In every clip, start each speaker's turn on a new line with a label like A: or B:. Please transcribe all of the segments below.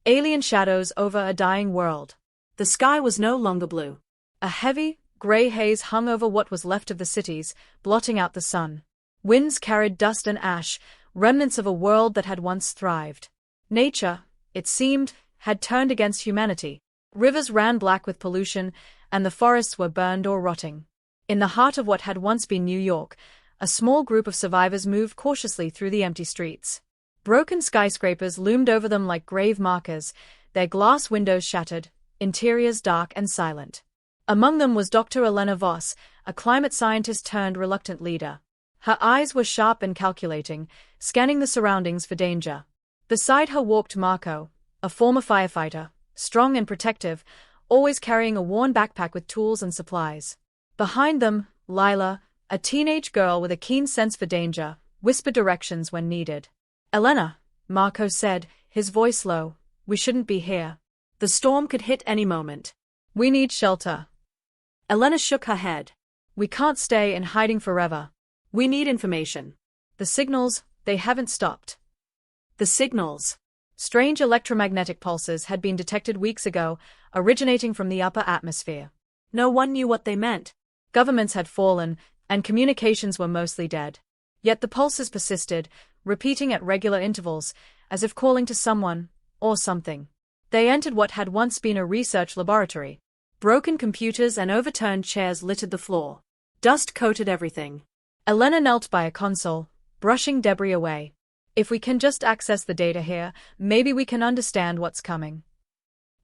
A: Alien shadows over a dying world.
B: The sky was no longer blue.
A: A heavy, grey haze hung over what was left of the cities, blotting out the sun. Winds carried dust and ash, remnants of a world that had once thrived. Nature, it seemed, had turned against humanity. Rivers ran black with pollution, and the forests were burned or rotting. In the heart of what had once been New York, a small group of survivors moved cautiously through the empty streets. Broken skyscrapers loomed over them like grave markers, their glass windows shattered, interiors dark and silent. Among them was Dr. Elena Voss, a climate scientist turned reluctant leader. Her eyes were sharp and calculating, scanning the surroundings for danger. Beside her walked Marco, a former firefighter, strong and protective, always carrying a worn backpack with tools and supplies. Behind them, Lila, a teenage girl with a keen sense for danger, whispered directions when needed. "Elena," Marco said, his voice low, "we shouldn't be here.
B: The storm could hit any moment.
A: We need shelter."
B: Elena shook her head.
A: "We can't stay in hiding forever.
B: We need information."
A: The signals, they haven't stopped.
B: The signals.
A: Strange electromagnetic pulses had been detected weeks ago, originating from the upper atmosphere.
B: No one knew what they meant.
A: Governments had fallen, and communications were mostly dead. Yet the pulses persisted, repeating at regular intervals, as if calling to someone, or something. They entered what had once been a research laboratory.
B: Broken computers and overturned chairs littered the floor. Dust coated everything.
A: Elena knelt by a console, brushing debris away. "If we can just access the data here, maybe we can understand what's coming."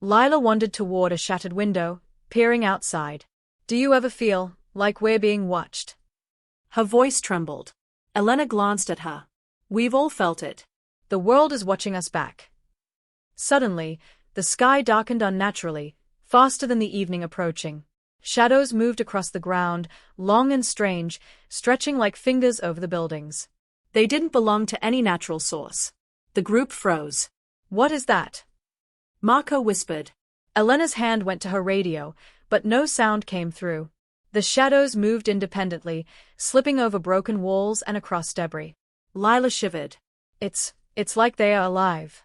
A: Lila wandered toward a shattered window, peering outside. "Do you ever feel like we're being watched?"
B: Her voice trembled. Elena glanced at her. "We've all felt it.
A: The world is watching us back." Suddenly, the sky darkened unnaturally, faster than the evening approaching. Shadows moved across the ground, long and strange, stretching like fingers over the buildings.
B: They didn't belong to any natural source. The group froze.
A: "What is that?"
B: Marco whispered.
A: Elena's hand went to her radio, but no sound came through. The shadows moved independently, slipping over broken walls and across debris.
B: Lila shivered.
A: It's like they are alive."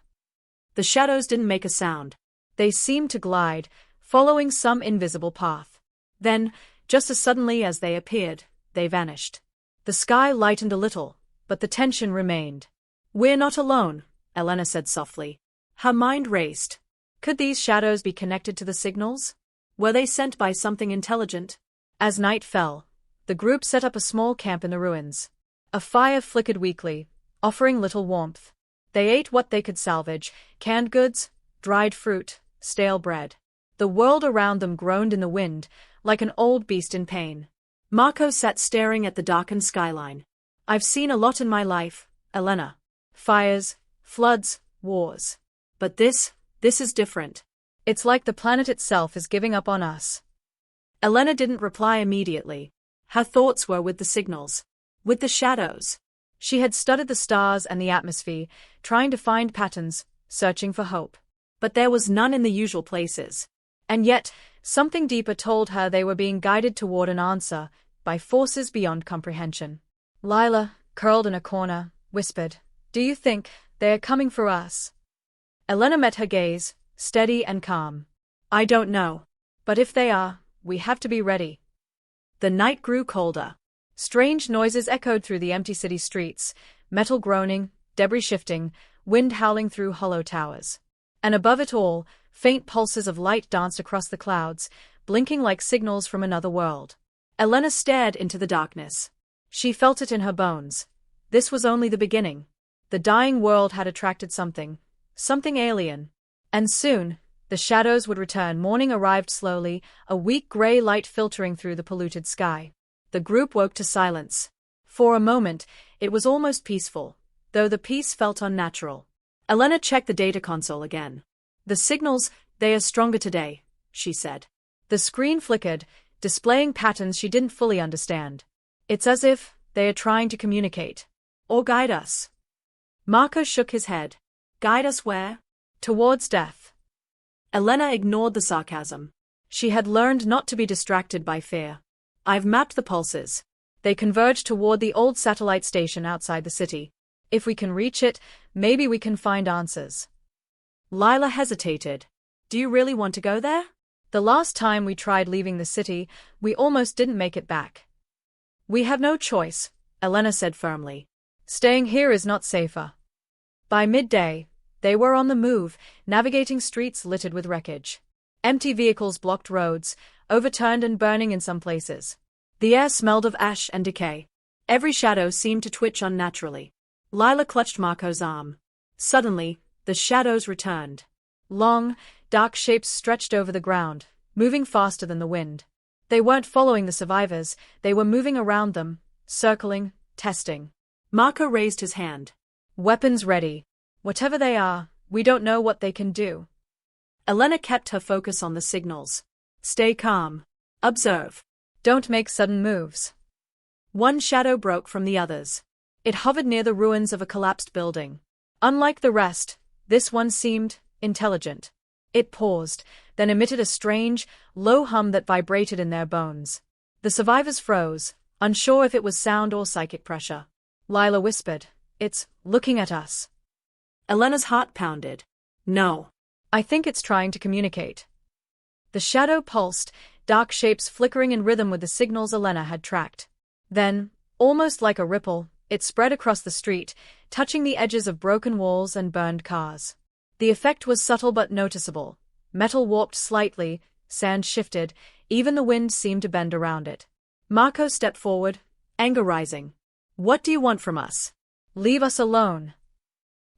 B: The shadows didn't make a sound.
A: They seemed to glide, following some invisible path. Then, just as suddenly as they appeared, they vanished. The sky lightened a little, but the tension remained.
B: "We're not alone," Elena said softly. Her mind raced.
A: Could these shadows be connected to the signals?
B: Were they sent by something intelligent?
A: As night fell, the group set up a small camp in the ruins. A fire flickered weakly, offering little warmth. They ate what they could salvage, canned goods, dried fruit, stale bread. The world around them groaned in the wind, like an old beast in pain.
B: Marco sat staring at the darkened skyline. "I've seen a lot in my life, Elena.
A: Fires, floods, wars.
B: But this is different.
A: It's like the planet itself is giving up on us."
B: Elena didn't reply immediately. Her thoughts were with the signals. With the shadows.
A: She had studied the stars and the atmosphere, trying to find patterns, searching for hope.
B: But there was none in the usual places.
A: And yet, something deeper told her they were being guided toward an answer, by forces beyond comprehension. Lila, curled in a corner, whispered, "Do you think they are coming for us?" Elena met her gaze, steady and calm.
B: "I don't know.
A: But if they are, we have to be ready."
B: The night grew colder.
A: Strange noises echoed through the empty city streets, metal groaning, debris shifting, wind howling through hollow towers. And above it all, faint pulses of light danced across the clouds, blinking like signals from another world. Elena stared into the darkness. She felt it in her bones. This was only the beginning. The dying world had attracted something alien. And soon, the shadows would return. Morning arrived slowly, a weak gray light filtering through the polluted sky. The group woke to silence. For a moment, it was almost peaceful, though the peace felt unnatural. Elena checked the data console again. "The signals, they are stronger today," she said. The screen flickered, displaying patterns she didn't fully understand. "It's as if they are trying to communicate.
B: Or guide us."
A: Marco shook his head.
B: "Guide us where?"
A: "Towards death."
B: Elena ignored the sarcasm.
A: She had learned not to be distracted by fear.
B: "I've mapped the pulses.
A: They converge toward the old satellite station outside the city. If we can reach it, maybe we can find answers."
B: Lila hesitated. Do you really want to go there?
A: The last time we tried leaving the city, we almost didn't make it back.
B: We have no choice, Elena said firmly.
A: Staying here is not safer. By midday, they were on the move, navigating streets littered with wreckage. Empty vehicles blocked roads, overturned and burning in some places.
B: The air smelled of ash and decay. Every shadow seemed to twitch unnaturally. Lila clutched Marco's arm. Suddenly, the shadows returned.
A: Long, dark shapes stretched over the ground, moving faster than the wind. They weren't following the survivors, they were moving around them, circling, testing.
B: Marco raised his hand.
A: Weapons ready. Whatever they are, we don't know what they can do.
B: Elena kept her focus on the signals. Stay calm. Observe.
A: Don't make sudden moves.
B: One shadow broke from the others. It hovered near the ruins of a collapsed building.
A: Unlike the rest, this one seemed intelligent. It paused, then emitted a strange, low hum that vibrated in their bones. The survivors froze, unsure if it was sound or psychic pressure. Lila whispered, "It's looking at us."
B: Elena's heart pounded. No.
A: I think it's trying to communicate. The shadow pulsed, dark shapes flickering in rhythm with the signals Elena had tracked. Then, almost like a ripple, it spread across the street, touching the edges of broken walls and burned cars. The effect was subtle but noticeable. Metal warped slightly, sand shifted, even the wind seemed to bend around it. Marco stepped forward, anger rising.
B: What do you want from us?
A: Leave us alone.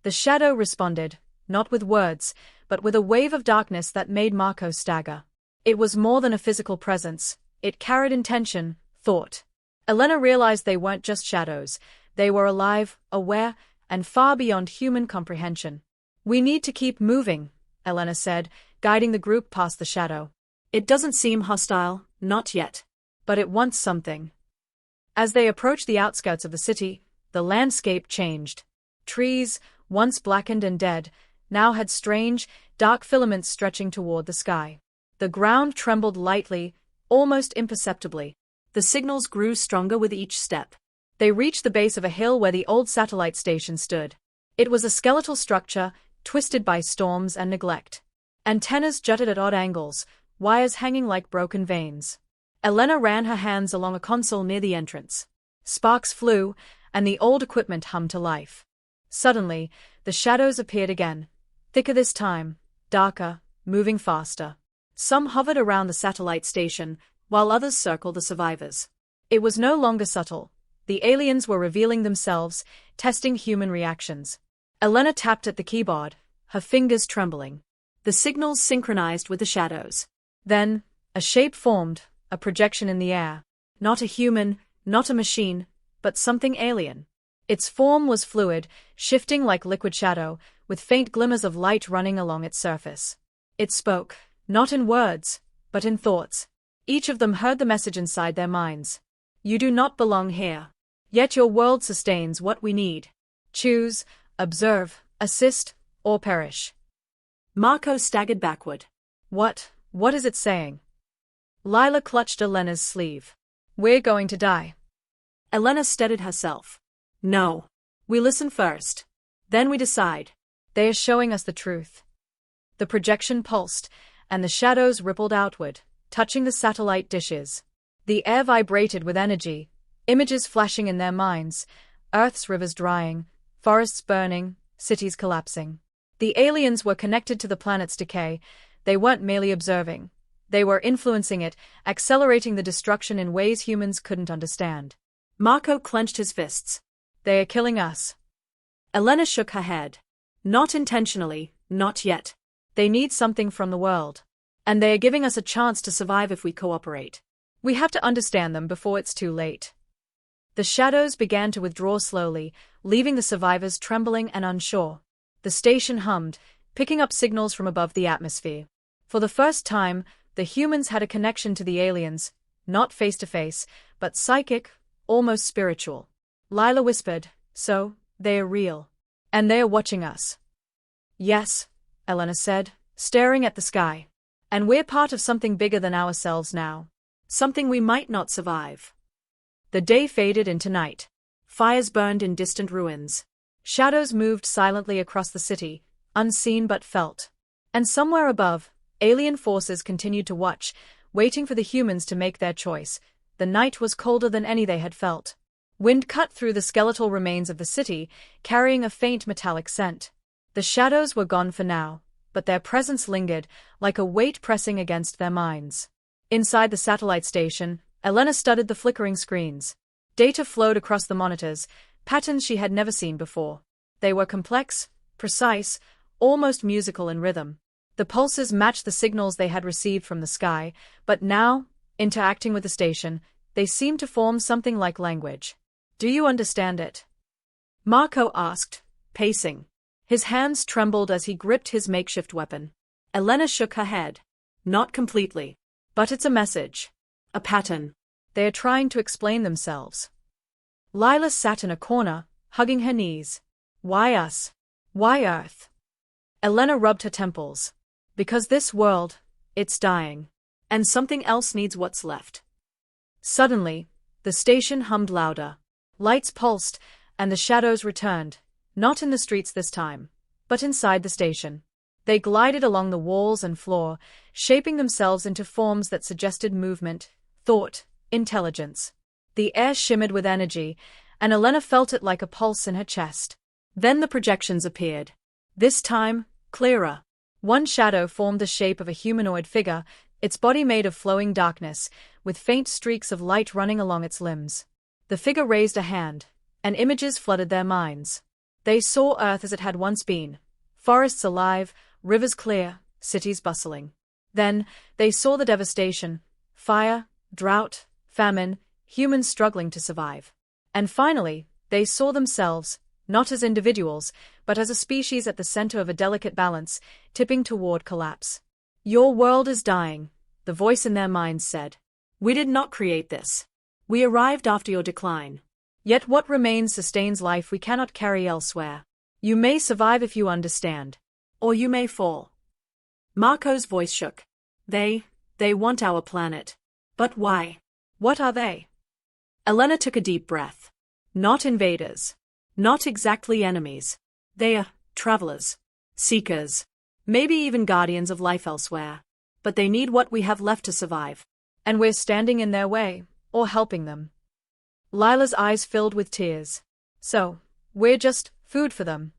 A: The shadow responded, not with words, but with a wave of darkness that made Marco stagger. It was more than a physical presence, it carried intention, thought. Elena realized they weren't just shadows, they were alive, aware, and far beyond human comprehension. We need to keep moving, Elena said, guiding the group past the shadow.
B: It doesn't seem hostile, not yet.
A: But it wants something. As they approached the outskirts of the city, the landscape changed. Trees, once blackened and dead, now had strange, dark filaments stretching toward the sky. The ground trembled lightly, almost imperceptibly.
B: The signals grew stronger with each step.
A: They reached the base of a hill where the old satellite station stood. It was a skeletal structure, twisted by storms and neglect. Antennas jutted at odd angles, wires hanging like broken veins. Elena ran her hands along a console near the entrance. Sparks flew, and the old equipment hummed to life. Suddenly, the shadows appeared again, thicker this time, darker, moving faster. Some hovered around the satellite station, while others circled the survivors. It was no longer subtle. The aliens were revealing themselves, testing human reactions. Elena tapped at the keyboard, her fingers trembling.
B: The signals synchronized with the shadows.
A: Then, a shape formed, a projection in the air. Not a human, not a machine, but something alien. Its form was fluid, shifting like liquid shadow, with faint glimmers of light running along its surface. It spoke, not in words, but in thoughts. Each of them heard the message inside their minds. You do not belong here. Yet your world sustains what we need. Choose, observe, assist, or perish.
B: Marco staggered backward.
A: What is it saying? Lila clutched Elena's sleeve. We're going to die.
B: Elena steadied herself. No. We listen first. Then we decide.
A: They are showing us the truth. The projection pulsed, and the shadows rippled outward, touching the satellite dishes. The air vibrated with energy, images flashing in their minds, Earth's rivers drying, forests burning, cities collapsing. The aliens were connected to the planet's decay. They weren't merely observing. They were influencing it, accelerating the destruction in ways humans couldn't understand.
B: Marco clenched his fists.
A: They are killing us.
B: Elena shook her head. Not intentionally, not yet.
A: They need something from the world. And they are giving us a chance to survive if we cooperate. We have to understand them before it's too late. The shadows began to withdraw slowly, leaving the survivors trembling and unsure. The station hummed, picking up signals from above the atmosphere. For the first time, the humans had a connection to the aliens, not face-to-face, but psychic, almost spiritual. Lila whispered, so, they are real. And they are watching us. Yes, Elena said, staring at the sky. And we're part of something bigger than ourselves now.
B: Something we might not survive.
A: The day faded into night.
B: Fires burned in distant ruins.
A: Shadows moved silently across the city, unseen but felt. And somewhere above, alien forces continued to watch, waiting for the humans to make their choice. The night was colder than any they had felt. Wind cut through the skeletal remains of the city, carrying a faint metallic scent. The shadows were gone for now, but their presence lingered, like a weight pressing against their minds. Inside the satellite station, Elena studied the flickering screens. Data flowed across the monitors, patterns she had never seen before. They were complex, precise, almost musical in rhythm. The pulses matched the signals they had received from the sky, but now, interacting with the station, they seemed to form something like language. "Do you understand it?" Marco asked, pacing. His hands trembled as he gripped his makeshift weapon. Elena shook her head. "Not completely. But it's a message. A pattern. They are trying to explain themselves." Lila sat in a corner, hugging her knees. "Why us? Why Earth?" Elena rubbed her temples. "Because this world, it's dying. And something else needs what's left." Suddenly, the station hummed louder. Lights pulsed, and the shadows returned, not in the streets this time, but inside the station. They glided along the walls and floor, shaping themselves into forms that suggested movement, thought, intelligence. The air shimmered with energy, and Elena felt it like a pulse in her chest. Then the projections appeared. This time, clearer. One shadow formed the shape of a humanoid figure, its body made of flowing darkness, with faint streaks of light running along its limbs. The figure raised a hand, and images flooded their minds. They saw Earth as it had once been, forests alive, rivers clear, cities bustling. Then, they saw the devastation: fire, drought, famine, humans struggling to survive. And finally, they saw themselves, not as individuals, but as a species at the center of a delicate balance, tipping toward collapse. "Your world is dying," the voice in their minds said. "We did not create this. We arrived after your decline. Yet what remains sustains life we cannot carry elsewhere. You may survive if you understand. Or you may fall." Marco's voice shook. They want our planet. But why? What are they?" Elena took a deep breath. "Not invaders. Not exactly enemies. They are travelers. Seekers. Maybe even guardians of life elsewhere. But they need what we have left to survive. And we're standing in their way, or helping them." Lila's eyes filled with tears. "So, we're just food for them?"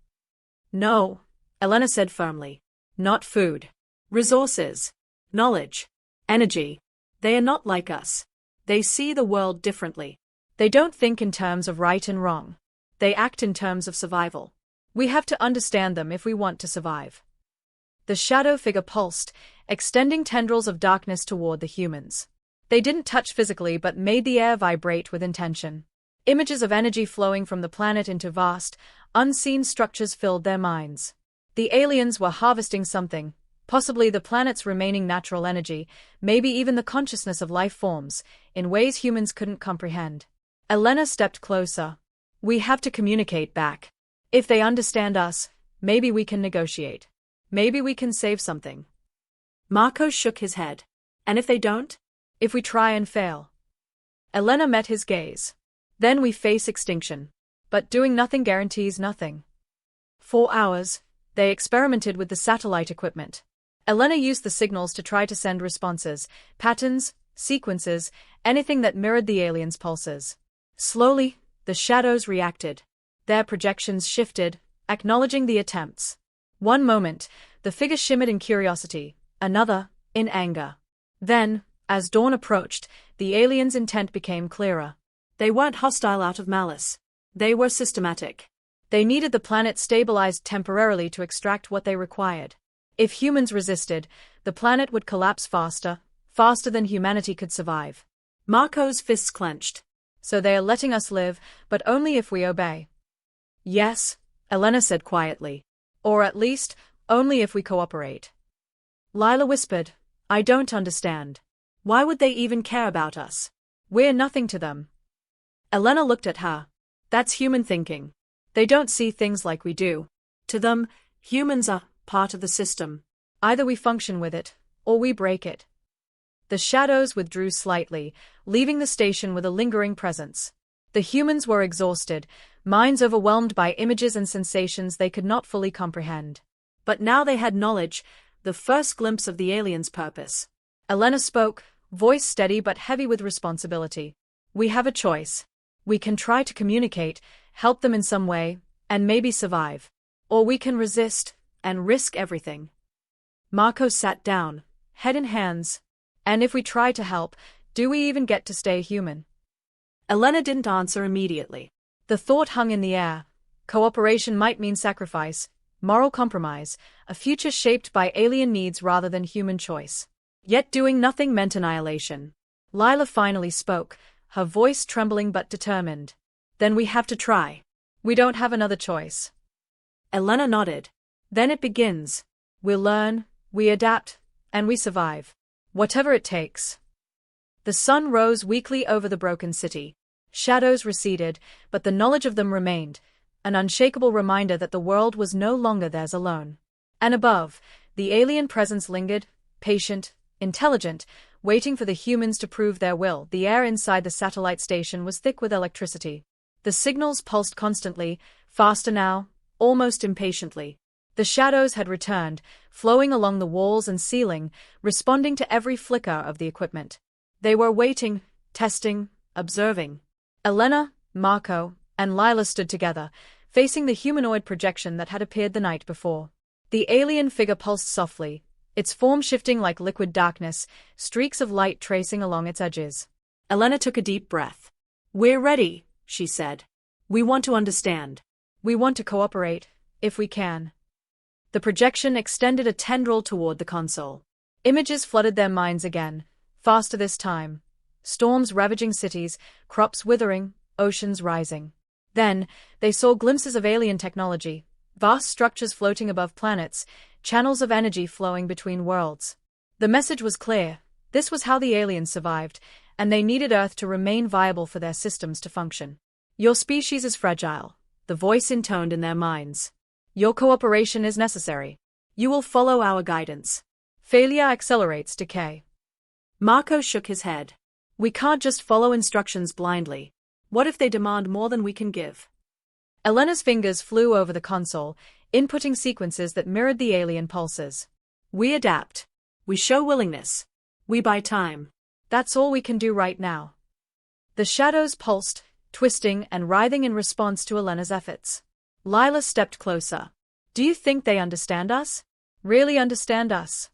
A: "No," Elena said firmly. "Not food. Resources. Knowledge. Energy. They are not like us. They see the world differently. They don't think in terms of right and wrong. They act in terms of survival. We have to understand them if we want to survive." The shadow figure pulsed, extending tendrils of darkness toward the humans. They didn't touch physically but made the air vibrate with intention. Images of energy flowing from the planet into vast, unseen structures filled their minds. The aliens were harvesting something, possibly the planet's remaining natural energy, maybe even the consciousness of life forms, in ways humans couldn't comprehend. Elena stepped closer. "We have to communicate back. If they understand us, maybe we can negotiate. Maybe we can save something." Marco shook his head. "And if they don't?" "If we try and fail." Elena met his gaze. "Then we face extinction. But doing nothing guarantees nothing." For hours, they experimented with the satellite equipment. Elena used the signals to try to send responses, patterns, sequences, anything that mirrored the aliens' pulses. Slowly, the shadows reacted. Their projections shifted, acknowledging the attempts. One moment, the figure shimmered in curiosity, another, in anger. Then, as dawn approached, the aliens' intent became clearer. They weren't hostile out of malice. They were systematic. They needed the planet stabilized temporarily to extract what they required. If humans resisted, the planet would collapse faster than humanity could survive. Marco's fists clenched. "So they are letting us live, but only if we obey." "Yes," Elena said quietly. "Or at least, only if we cooperate." Lila whispered, "I don't understand. Why would they even care about us? We're nothing to them." Elena looked at her. "That's human thinking. They don't see things like we do. To them, humans are part of the system. Either we function with it, or we break it." The shadows withdrew slightly, leaving the station with a lingering presence. The humans were exhausted, minds overwhelmed by images and sensations they could not fully comprehend.
B: But now they had knowledge, the first glimpse of the aliens' purpose.
A: Elena spoke, voice steady but heavy with responsibility. We have a choice. We can try to communicate, help them in some way, and maybe survive. Or we can resist, and risk everything.
B: Marco sat down, head in hands.
A: And if we try to help, do we even get to stay human?
B: Elena didn't answer immediately.
A: The thought hung in the air. Cooperation might mean sacrifice, moral compromise, a future shaped by alien needs rather than human choice.
B: Yet doing nothing meant annihilation.
A: Lila finally spoke, her voice trembling but determined.
B: Then we have to try.
A: We don't have another choice.
B: Elena nodded.
A: Then it begins. We learn, we adapt, and we survive. Whatever it takes. The sun rose weakly over the broken city. Shadows receded, but the knowledge of them remained, an unshakable reminder that the world was no longer theirs alone. And above, the alien presence lingered, patient, intelligent, waiting for the humans to prove their will. The air inside the satellite station was thick with electricity. The signals pulsed constantly, faster now, almost impatiently. The shadows had returned, flowing along the walls and ceiling, responding to every flicker of the equipment. They were waiting, testing, observing. Elena, Marco, and Lila stood together, facing the humanoid projection that had appeared the night before. The alien figure pulsed softly, its form shifting like liquid darkness, streaks of light tracing along its edges.
B: Elena took a deep breath. "We're ready," she said. "We want to understand.
A: We want to cooperate, if we can." The projection extended a tendril toward the console. Images flooded their minds again, faster this time. Storms ravaging cities, crops withering, oceans rising. Then, they saw glimpses of alien technology, vast structures floating above planets, channels of energy flowing between worlds. The message was clear. This was how the aliens survived, and they needed Earth to remain viable for their systems to function. "Your species is fragile," the voice intoned in their minds. "Your cooperation is necessary.
B: You will follow our guidance.
A: Failure accelerates decay."
B: Marco shook his head. "We can't just follow instructions blindly. What if they demand more than we can give?"
A: Elena's fingers flew over the console, inputting sequences that mirrored the alien pulses.
B: "We adapt. We show willingness. We buy time.
A: That's all we can do right now." The shadows pulsed, twisting and writhing in response to Elena's efforts. Lila stepped closer. "Do you think they understand us? Really understand us?"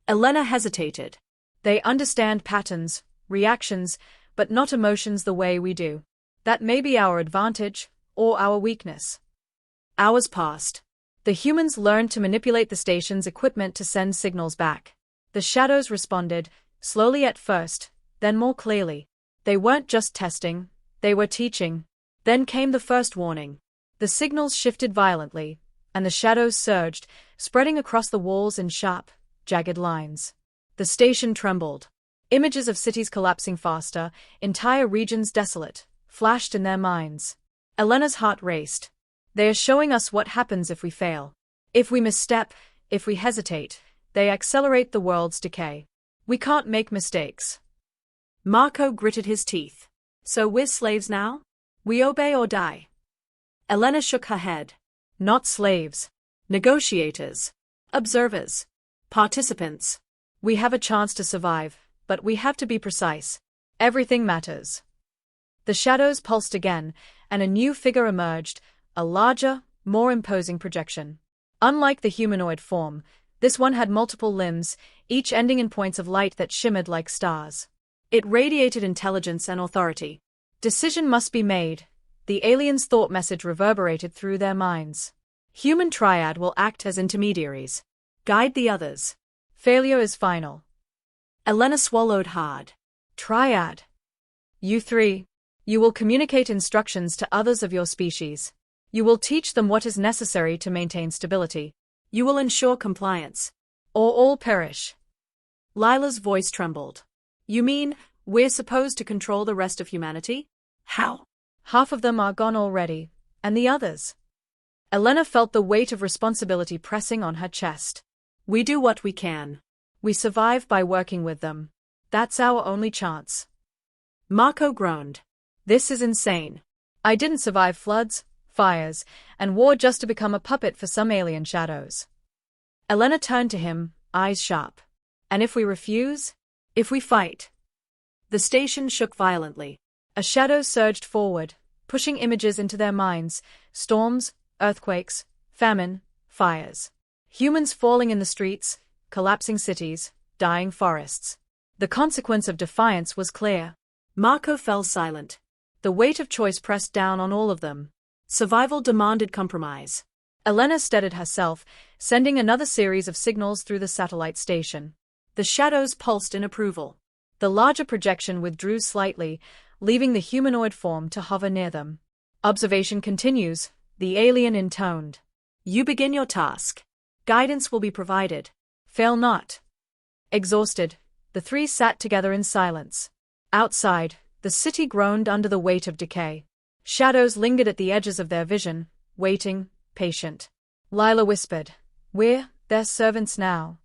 B: Elena hesitated.
A: "They understand patterns, reactions, but not emotions the way we do. That may be our advantage, or our weakness."
B: Hours passed.
A: The humans learned to manipulate the station's equipment to send signals back. The shadows responded, slowly at first, then more clearly. They weren't just testing, they were teaching. Then came the first warning. The signals shifted violently, and the shadows surged, spreading across the walls in sharp, jagged lines. The station trembled. Images of cities collapsing faster, entire regions desolate, flashed in their minds. Elena's heart raced. They are showing us what happens if we fail. If we misstep, if we hesitate, they accelerate the world's decay. We can't make mistakes.
B: Marco gritted his teeth. "So we're slaves now? We obey or die?" Elena shook her head.
A: "Not slaves.
B: Negotiators. Observers. Participants.
A: We have a chance to survive, but we have to be precise. Everything matters." The shadows pulsed again, and a new figure emerged, a larger, more imposing projection. Unlike the humanoid form, this one had multiple limbs, each ending in points of light that shimmered like stars. It radiated intelligence and authority. Decision must be made. The aliens' thought message reverberated through their minds. Human triad will act as intermediaries. Guide the others. Failure is final.
B: Elena swallowed hard.
A: Triad. You three. You will communicate instructions to others of your species. You will teach them what is necessary to maintain stability.
B: You will ensure compliance.
A: Or all perish.
B: Lila's voice trembled. "You mean, we're supposed to control the rest of humanity? How?"
A: "Half of them are gone already, and the others?" Elena felt the weight of responsibility pressing on her chest.
B: "We do what we can.
A: We survive by working with them. That's our only chance."
B: Marco groaned.
A: "This is insane. I didn't survive floods, fires, and war just to become a puppet for some alien shadows." Elena turned to him, eyes sharp. And if we refuse?
B: If we fight? The station shook violently.
A: A shadow surged forward, pushing images into their minds: storms, earthquakes, famine, fires. Humans falling in the streets, collapsing cities, dying forests. The consequence of defiance was clear.
B: Marco fell silent.
A: The weight of choice pressed down on all of them.
B: Survival demanded compromise.
A: Elena steadied herself, sending another series of signals through the satellite station.
B: The shadows pulsed in approval.
A: The larger projection withdrew slightly, leaving the humanoid form to hover near them. Observation continues, the alien intoned.
B: You begin your task. Guidance will be provided.
A: Fail not. Exhausted, the three sat together in silence. Outside, the city groaned under the weight of decay. Shadows lingered at the edges of their vision, waiting, patient. Lila whispered, "We're their servants now."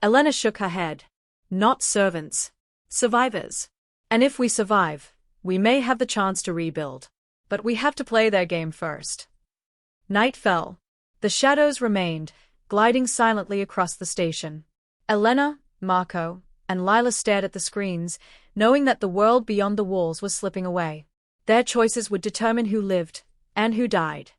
B: Elena shook her head. Not servants. Survivors.
A: And if we survive, we may have the chance to rebuild. But we have to play their game first. Night fell. The shadows remained, gliding silently across the station. Elena, Marco, and Lila stared at the screens, knowing that the world beyond the walls was slipping away. Their choices would determine who lived, and who died.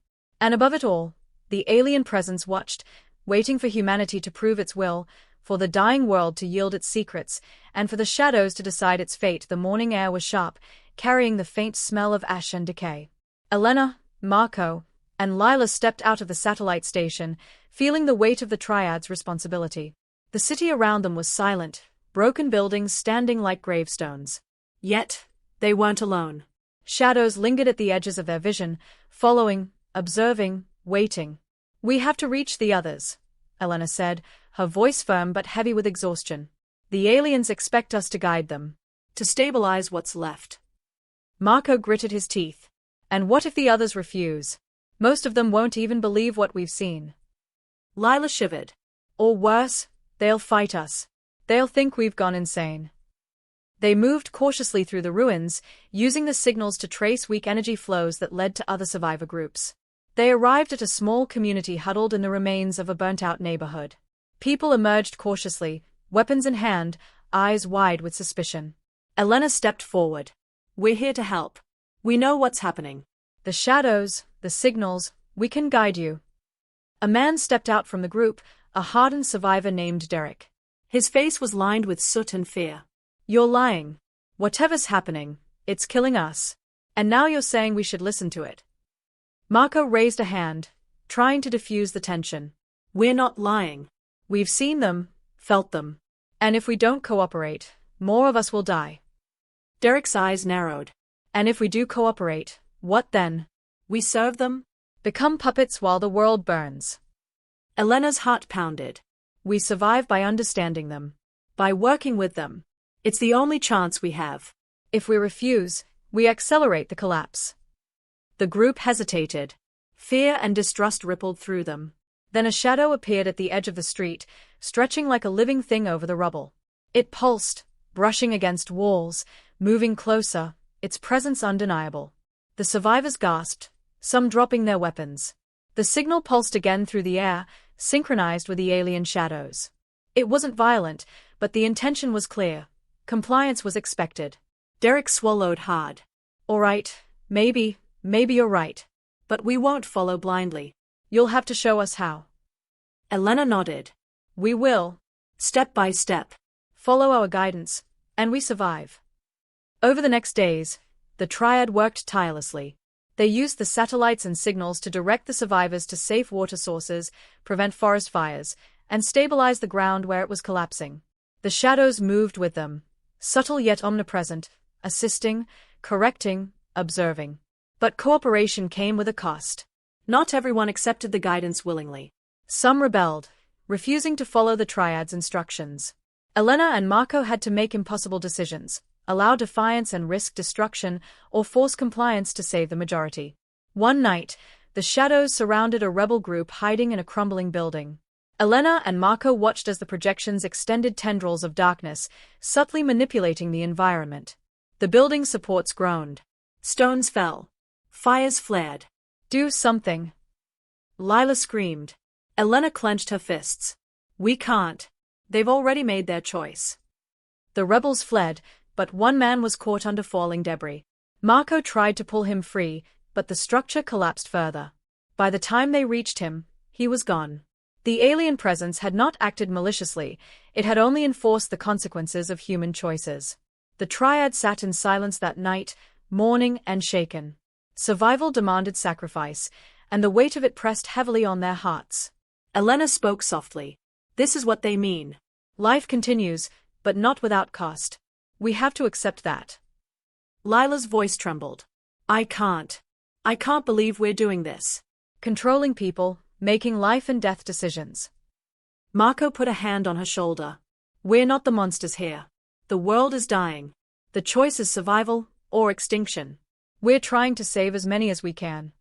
A: And above it all, the alien presence watched, waiting for humanity to prove its will, for the dying world to yield its secrets, and for the shadows to decide its fate. The morning air was sharp, carrying the faint smell of ash and decay. Elena, Marco, and Lila stepped out of the satellite station, feeling the weight of the triad's responsibility. The city around them was silent, broken buildings standing like gravestones.
B: Yet, they weren't alone.
A: Shadows lingered at the edges of their vision, following, observing, waiting. "We have to reach the others," Elena said, her voice firm but heavy with exhaustion. "The aliens expect us to guide them.
B: To stabilize what's left."
A: Marco gritted his teeth. "And what if the others refuse? Most of them won't even believe what we've seen."
B: Lila shivered.
A: "Or worse, they'll fight us. They'll think we've gone insane." They moved cautiously through the ruins, using the signals to trace weak energy flows that led to other survivor groups. They arrived at a small community huddled in the remains of a burnt-out neighborhood. People emerged cautiously, weapons in hand, eyes wide with suspicion.
B: Elena stepped forward. "We're here to help. We know what's happening."
A: "The shadows, the signals, we can guide you." A man stepped out from the group, a hardened survivor named Derek.
B: His face was lined with soot and fear.
A: "You're lying. Whatever's happening, it's killing us. And now you're saying we should listen to it." Marco raised a hand, trying to diffuse the tension.
B: "We're not lying.
A: We've seen them, felt them. And if we don't cooperate, more of us will die."
B: Derek's eyes narrowed.
A: "And if we do cooperate, what then?
B: We serve them?
A: Become puppets while the world burns."
B: Elena's heart pounded.
A: "We survive by understanding them.
B: By working with them. It's the only chance we have."
A: "If we refuse, we accelerate the collapse."
B: The group hesitated. Fear and distrust rippled through them.
A: Then a shadow appeared at the edge of the street, stretching like a living thing over the rubble. It pulsed, brushing against walls, moving closer, its presence undeniable. The survivors gasped, some dropping their weapons. The signal pulsed again through the air, synchronized with the alien shadows. It wasn't violent, but the intention was clear. Compliance was expected.
B: Derek swallowed hard.
A: "All right, maybe you're right.
B: But we won't follow blindly.
A: You'll have to show us how."
B: Elena nodded.
A: "We will.
B: Step by step.
A: Follow our guidance, and we survive." Over the next days, the triad worked tirelessly. They used the satellites and signals to direct the survivors to safe water sources, prevent forest fires, and stabilize the ground where it was collapsing. The shadows moved with them, subtle yet omnipresent, assisting, correcting, observing. But cooperation came with a cost.
B: Not everyone accepted the guidance willingly.
A: Some rebelled, refusing to follow the triad's instructions. Elena and Marco had to make impossible decisions: allow defiance and risk destruction, or force compliance to save the majority. One night, the shadows surrounded a rebel group hiding in a crumbling building. Elena and Marco watched as the projections extended tendrils of darkness, subtly manipulating the environment. The building's supports groaned.
B: Stones fell. Fires flared.
A: "Do something!"
B: Lila screamed. Elena clenched her fists. We can't. They've already made their choice.
A: The rebels fled, but one man was caught under falling debris. Marco tried to pull him free, but the structure collapsed further. By the time they reached him, he was gone. The alien presence had not acted maliciously, it had only enforced the consequences of human choices. The triad sat in silence that night, mourning and shaken. Survival demanded sacrifice, and the weight of it pressed heavily on their hearts.
B: Elena spoke softly. This is what they mean.
A: Life continues, but not without cost. We have to accept that.
B: Lila's voice trembled. I can't believe we're doing this.
A: Controlling people, making life and death decisions.
B: Marco put a hand on her shoulder.
A: We're not the monsters here.
B: The world is dying. The choice is survival or extinction.
A: We're trying to save as many as we can.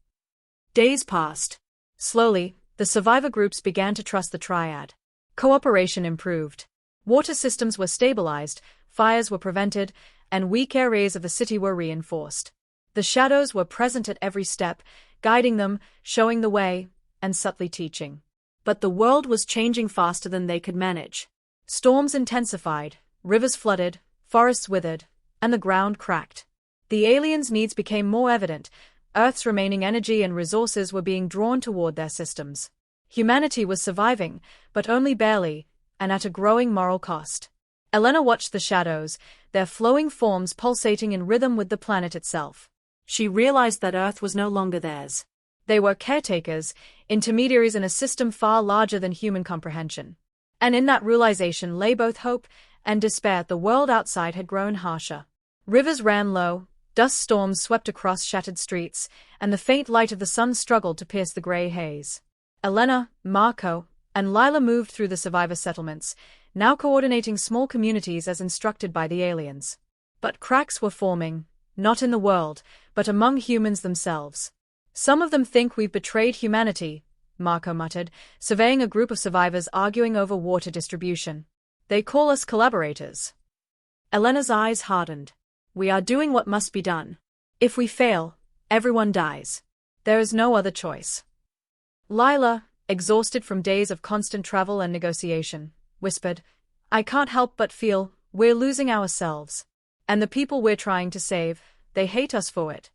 B: Days passed.
A: Slowly, the survivor groups began to trust the triad. Cooperation improved. Water systems were stabilized, fires were prevented, and weak areas of the city were reinforced. The shadows were present at every step, guiding them, showing the way, and subtly teaching.
B: But the world was changing faster than they could manage.
A: Storms intensified, rivers flooded, forests withered, and the ground cracked. The aliens' needs became more evident. Earth's remaining energy and resources were being drawn toward their systems. Humanity was surviving, but only barely, and at a growing moral cost. Elena watched the shadows, their flowing forms pulsating in rhythm with the planet itself.
B: She realized that Earth was no longer theirs.
A: They were caretakers, intermediaries in a system far larger than human comprehension. And in that realization lay both hope and despair. The world outside had grown harsher. Rivers ran low, dust storms swept across shattered streets, and the faint light of the sun struggled to pierce the gray haze. Elena, Marco, and Lila moved through the survivor settlements, now coordinating small communities as instructed by the aliens. But cracks were forming, not in the world, but among humans themselves. Some of them think we've betrayed humanity, Marco muttered, surveying a group of survivors arguing over water distribution. They call us collaborators.
B: Elena's eyes hardened. We are doing what must be done. If we fail, everyone dies.
A: There is no other choice. Lila, exhausted from days of constant travel and negotiation, whispered, I can't help but feel we're losing ourselves. And the people we're trying to save, they hate us for it.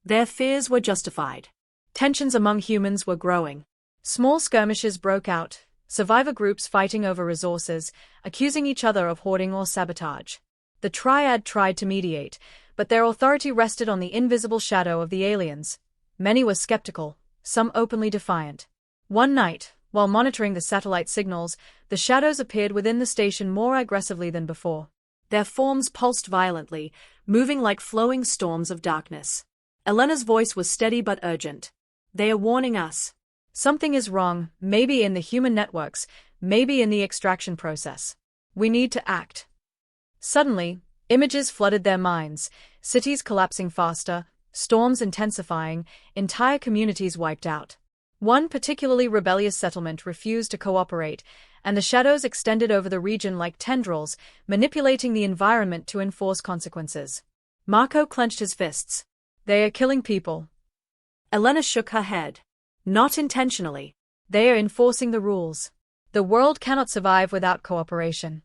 B: Their fears were justified.
A: Tensions among humans were growing. Small skirmishes broke out, survivor groups fighting over resources, accusing each other of hoarding or sabotage. The triad tried to mediate, but their authority rested on the invisible shadow of the aliens. Many were skeptical, some openly defiant. One night, while monitoring the satellite signals, the shadows appeared within the station more aggressively than before.
B: Their forms pulsed violently, moving like flowing storms of darkness. Elena's voice was steady but urgent. They are warning us.
A: Something is wrong, maybe in the human networks, maybe in the extraction process. We need to act. Suddenly, images flooded their minds, cities collapsing faster, storms intensifying, entire communities wiped out. One particularly rebellious settlement refused to cooperate, and the shadows extended over the region like tendrils, manipulating the environment to enforce consequences. Marco clenched his fists. They are killing people.
B: Elena shook her head. Not intentionally.
A: They are enforcing the rules. The world cannot survive without cooperation.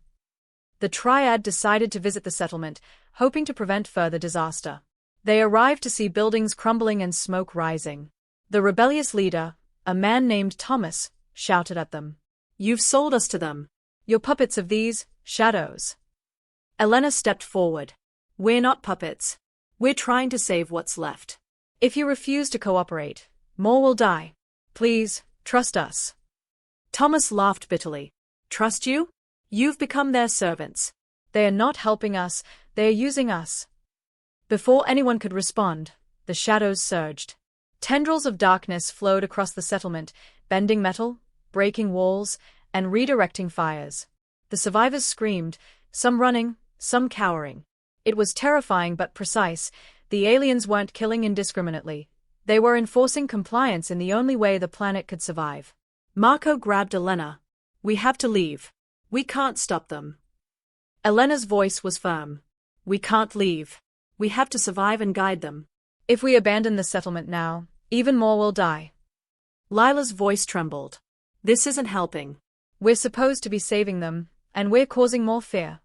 A: The triad decided to visit the settlement, hoping to prevent further disaster. They arrived to see buildings crumbling and smoke rising. The rebellious leader, a man named Thomas, shouted at them.
B: You've sold us to them.
A: You're puppets of these shadows.
B: Elena stepped forward. We're not puppets. We're trying to save what's left.
A: If you refuse to cooperate, more will die. Please, trust us.
B: Thomas laughed bitterly. Trust you? You've become their servants.
A: They are not helping us, they are using us. Before anyone could respond, the shadows surged. Tendrils of darkness flowed across the settlement, bending metal, breaking walls, and redirecting fires. The survivors screamed, some running, some cowering. It was terrifying but precise. The aliens weren't killing indiscriminately. They were enforcing compliance in the only way the planet could survive.
B: Marco grabbed Elena. We have to leave. We can't stop them.
A: Elena's voice was firm.
B: We can't leave. We have to survive and guide them.
A: If we abandon the settlement now, even more will die.
B: Lila's voice trembled. This isn't helping.
A: We're supposed to be saving them, and we're causing more fear.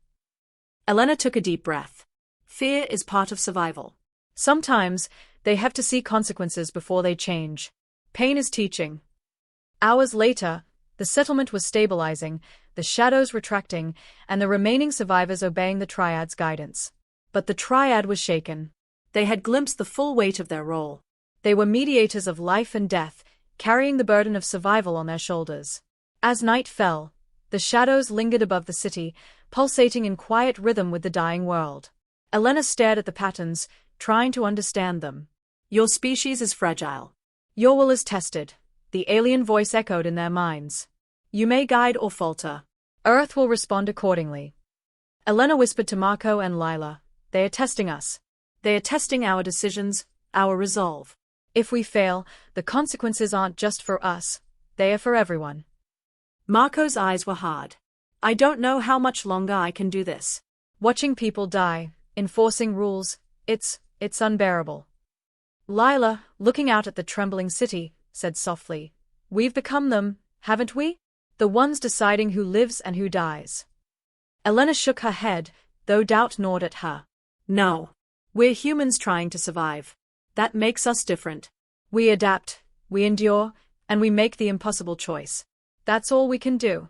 B: Elena took a deep breath. Fear is part of survival.
A: Sometimes, they have to see consequences before they change. Pain is teaching. Hours later, the settlement was stabilizing, the shadows retracting, and the remaining survivors obeying the Triad's guidance. But the Triad was shaken.
B: They had glimpsed the full weight of their role.
A: They were mediators of life and death, carrying the burden of survival on their shoulders. As night fell, the shadows lingered above the city, pulsating in quiet rhythm with the dying world. Elena stared at the patterns, trying to understand them.
B: Your species is fragile.
A: Your will is tested, the alien voice echoed in their minds. You may guide or falter. Earth will respond accordingly. Elena whispered to Marco and Lila. They are testing us.
B: They are testing our decisions, our resolve.
A: If we fail, the consequences aren't just for us, they are for everyone.
B: Marco's eyes were hard. I don't know how much longer I can do this.
A: Watching people die, enforcing rules, it's unbearable. Lila, looking out at the trembling city, said softly, We've become them, haven't we? The ones deciding who lives and who dies. Elena shook her head, though doubt gnawed at her.
B: No. We're humans trying to survive. That makes us different.
A: We adapt, we endure, and we make the impossible choice. That's all we can do.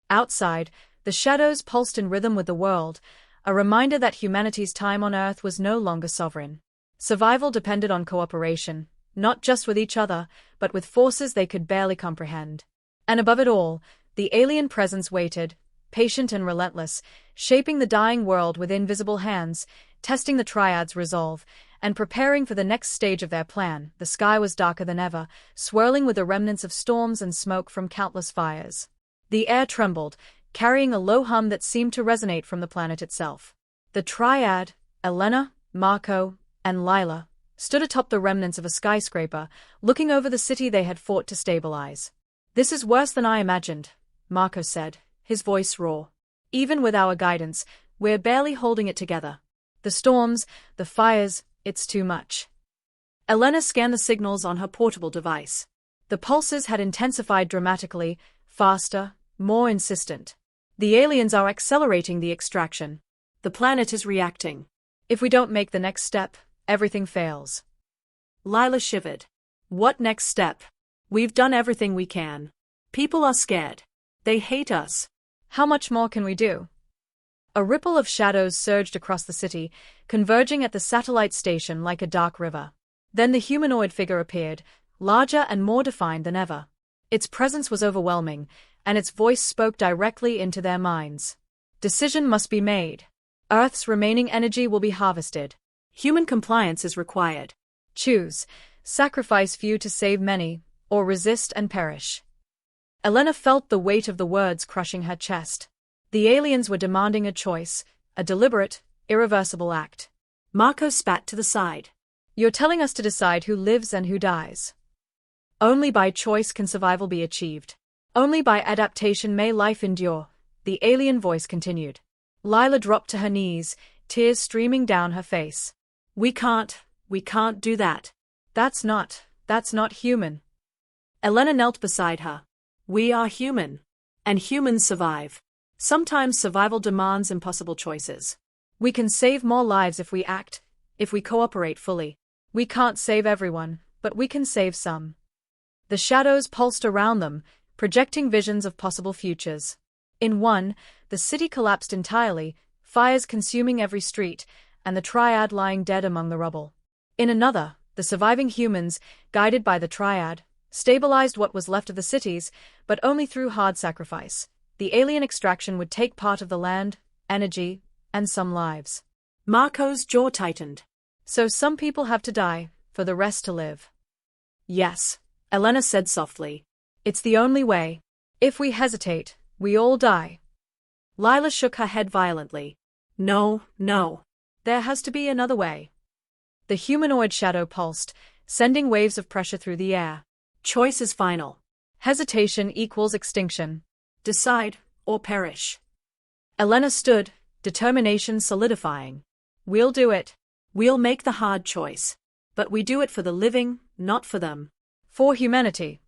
A: Outside, the shadows pulsed in rhythm with the world, a reminder that humanity's time on Earth was no longer sovereign. Survival depended on cooperation, not just with each other, but with forces they could barely comprehend. And above it all, the alien presence waited, patient and relentless, shaping the dying world with invisible hands, testing the Triad's resolve, and preparing for the next stage of their plan. The sky was darker than ever, swirling with the remnants of storms and smoke from countless fires. The air trembled, carrying a low hum that seemed to resonate from the planet itself. The Triad, Elena, Marco, and Lila, stood atop the remnants of a skyscraper, looking over the city they had fought to stabilize. This is worse than I imagined, Marco said, his voice raw. Even with our guidance, we're barely holding it together. The storms, the fires, it's too much. Elena scanned the signals on her portable device. The pulses had intensified dramatically, faster, more insistent. The aliens are accelerating the extraction.
B: The planet is reacting.
A: If we don't make the next step, everything fails.
B: Lila shivered. What next step? We've done everything we can. People are scared. They hate us.
A: How much more can we do? A ripple of shadows surged across the city, converging at the satellite station like a dark river. Then the humanoid figure appeared, larger and more defined than ever. Its presence was overwhelming, and its voice spoke directly into their minds. Decision must be made. Earth's remaining energy will be harvested.
B: Human compliance is required.
A: Choose, sacrifice few to save many, or resist and perish. Elena felt the weight of the words crushing her chest. The aliens were demanding a choice, a deliberate, irreversible act.
B: Marco spat to the side.
A: You're telling us to decide who lives and who dies. Only by choice can survival be achieved. Only by adaptation may life endure, the alien voice continued. Lila dropped to her knees, tears streaming down her face.
B: We can't do that.
A: That's not human.
B: Elena knelt beside her. We are human. And humans survive. Sometimes survival demands impossible choices.
A: We can save more lives if we act, if we cooperate fully. We can't save everyone, but we can save some. The shadows pulsed around them, projecting visions of possible futures. In one, the city collapsed entirely, fires consuming every street, and the Triad lying dead among the rubble. In another, the surviving humans, guided by the Triad, stabilized what was left of the cities, but only through hard sacrifice. The alien extraction would take part of the land, energy, and some lives.
B: Marco's jaw tightened.
A: So some people have to die, for the rest to live.
B: Yes, Elena said softly.
A: It's the only way. If we hesitate, we all die.
B: Lila shook her head violently. No.
A: There has to be another way. The humanoid shadow pulsed, sending waves of pressure through the air.
B: Choice is final.
A: Hesitation equals extinction.
B: Decide, or perish.
A: Elena stood, determination solidifying. We'll do it.
B: We'll make the hard choice. But we do it for the living, not for them.
A: For humanity.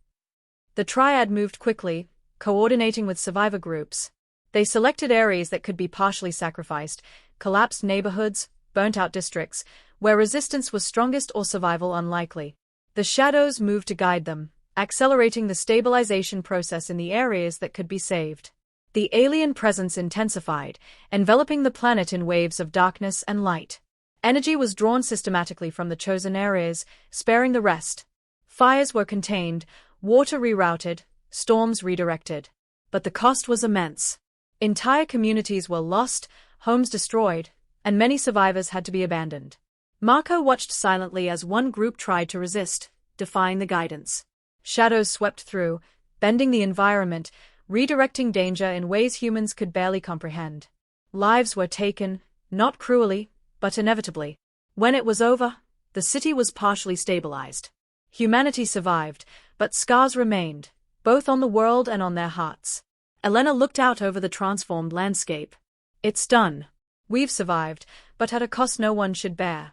A: The Triad moved quickly, coordinating with survivor groups. They selected areas that could be partially sacrificed, collapsed neighborhoods, burnt-out districts, where resistance was strongest or survival unlikely. The shadows moved to guide them, accelerating the stabilization process in the areas that could be saved. The alien presence intensified, enveloping the planet in waves of darkness and light. Energy was drawn systematically from the chosen areas, sparing the rest. Fires were contained, water rerouted, storms redirected. But the cost was immense. Entire communities were lost, homes destroyed, and many survivors had to be abandoned. Marco watched silently as one group tried to resist, defying the guidance. Shadows swept through, bending the environment, redirecting danger in ways humans could barely comprehend. Lives were taken, not cruelly, but inevitably. When it was over, the city was partially stabilized. Humanity survived, but scars remained, both on the world and on their hearts. Elena looked out over the transformed landscape. It's done. We've survived, but at a cost no one should bear.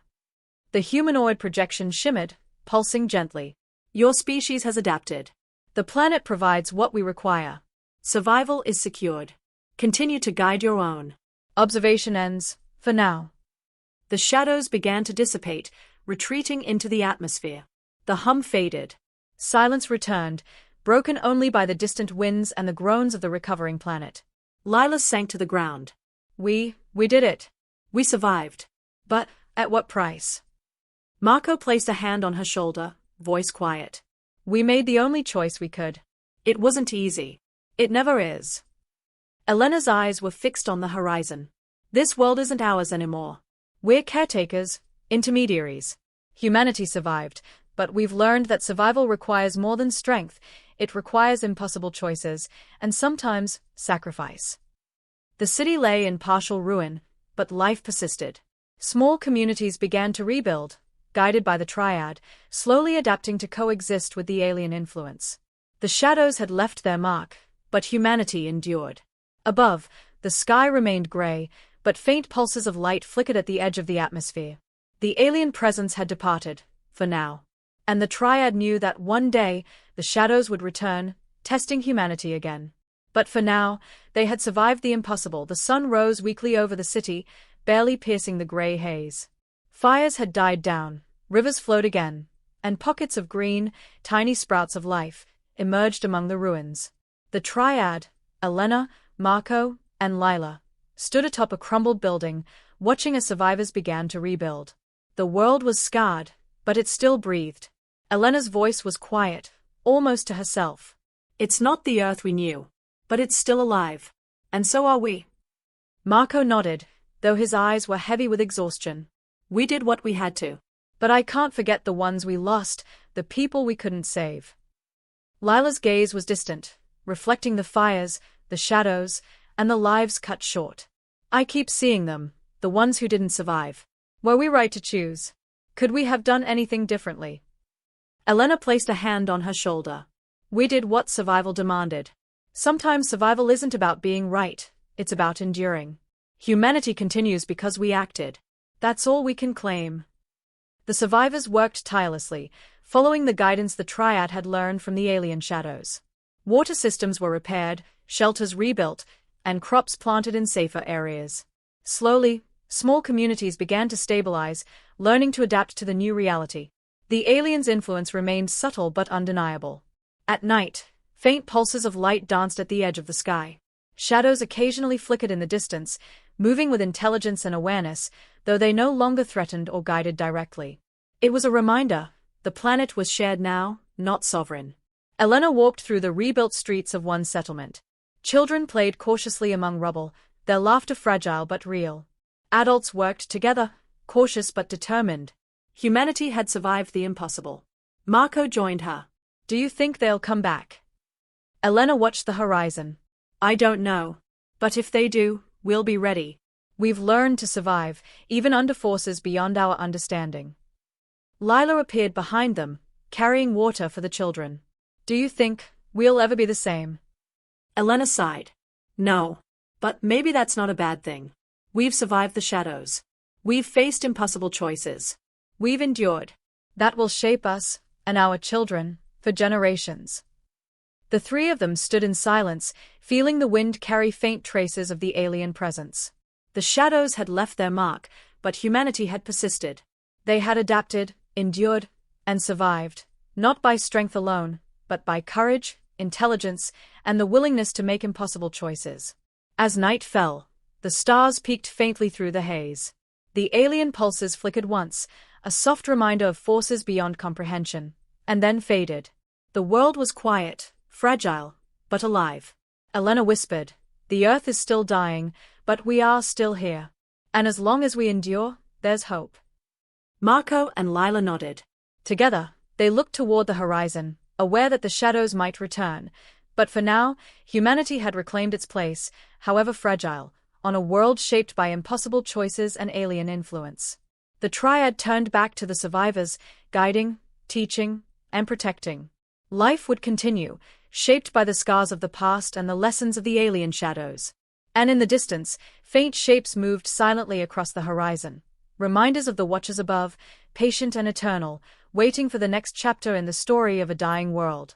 A: The humanoid projection shimmered, pulsing gently. Your species has adapted. The planet provides what we require. Survival is secured. Continue to guide your own. Observation ends, for now. The shadows began to dissipate, retreating into the atmosphere. The hum faded. Silence returned, broken only by the distant winds and the groans of the recovering planet. Lila sank to the ground. We did it. We survived. But, at what price? Marco placed a hand on her shoulder, voice quiet. We made the only choice we could. It wasn't easy. It never is. Elena's eyes were fixed on the horizon. This world isn't ours anymore. We're caretakers, intermediaries. Humanity survived, but we've learned that survival requires more than strength. It requires impossible choices, and sometimes sacrifice. The city lay in partial ruin, but life persisted. Small communities began to rebuild, guided by the Triad, slowly adapting to coexist with the alien influence. The shadows had left their mark, but humanity endured. Above, the sky remained gray, but faint pulses of light flickered at the edge of the atmosphere. The alien presence had departed, for now. And the Triad knew that one day, the shadows would return, testing humanity again. But for now, they had survived the impossible. The sun rose weakly over the city, barely piercing the gray haze. Fires had died down, rivers flowed again, and pockets of green, tiny sprouts of life, emerged among the ruins. The Triad, Elena, Marco, and Lila, stood atop a crumbled building, watching as survivors began to rebuild. The world was scarred, but it still breathed. Elena's voice was quiet, almost to herself. It's not the Earth we knew, but it's still alive. And so are we. Marco nodded, though his eyes were heavy with exhaustion. We did what we had to. But I can't forget the ones we lost, the people we couldn't save. Lila's gaze was distant, reflecting the fires, the shadows, and the lives cut short. I keep seeing them, the ones who didn't survive. Were we right to choose? Could we have done anything differently? Elena placed a hand on her shoulder. We did what survival demanded. Sometimes survival isn't about being right, it's about enduring. Humanity continues because we acted. That's all we can claim. The survivors worked tirelessly, following the guidance the Triad had learned from the alien shadows. Water systems were repaired, shelters rebuilt, and crops planted in safer areas. Slowly, small communities began to stabilize, learning to adapt to the new reality. The aliens' influence remained subtle but undeniable. At night, faint pulses of light danced at the edge of the sky. Shadows occasionally flickered in the distance, moving with intelligence and awareness, though they no longer threatened or guided directly. It was a reminder, the planet was shared now, not sovereign. Elena walked through the rebuilt streets of one settlement. Children played cautiously among rubble, their laughter fragile but real. Adults worked together, cautious but determined. Humanity had survived the impossible. Marco joined her. Do you think they'll come back? Elena watched the horizon. I don't know. But if they do, we'll be ready. We've learned to survive, even under forces beyond our understanding. Lila appeared behind them, carrying water for the children. Do you think we'll ever be the same? Elena sighed. No. But maybe that's not a bad thing. We've survived the shadows. We've faced impossible choices. We've endured. That will shape us, and our children, for generations. The three of them stood in silence, feeling the wind carry faint traces of the alien presence.
B: The shadows had left their mark, but humanity had persisted.
A: They had adapted, endured, and survived, not by strength alone, but by courage, intelligence, and the willingness to make impossible choices. As night fell, the stars peeked faintly through the haze. The alien pulses flickered once, a soft reminder of forces beyond comprehension, and then faded.
B: The world was quiet, fragile, but alive.
A: Elena whispered, "The Earth is still dying, but we are still here. And as long as we endure, there's hope."
B: Marco and Lila nodded.
A: Together, they looked toward the horizon, aware that the shadows might return. But for now, humanity had reclaimed its place, however fragile, on a world shaped by impossible choices and alien influence. The triad turned back to the survivors, guiding, teaching, and protecting. Life would continue, shaped by the scars of the past and the lessons of the alien shadows. And in the distance, faint shapes moved silently across the horizon, reminders of the watchers above, patient and eternal, waiting for the next chapter in the story of a dying world.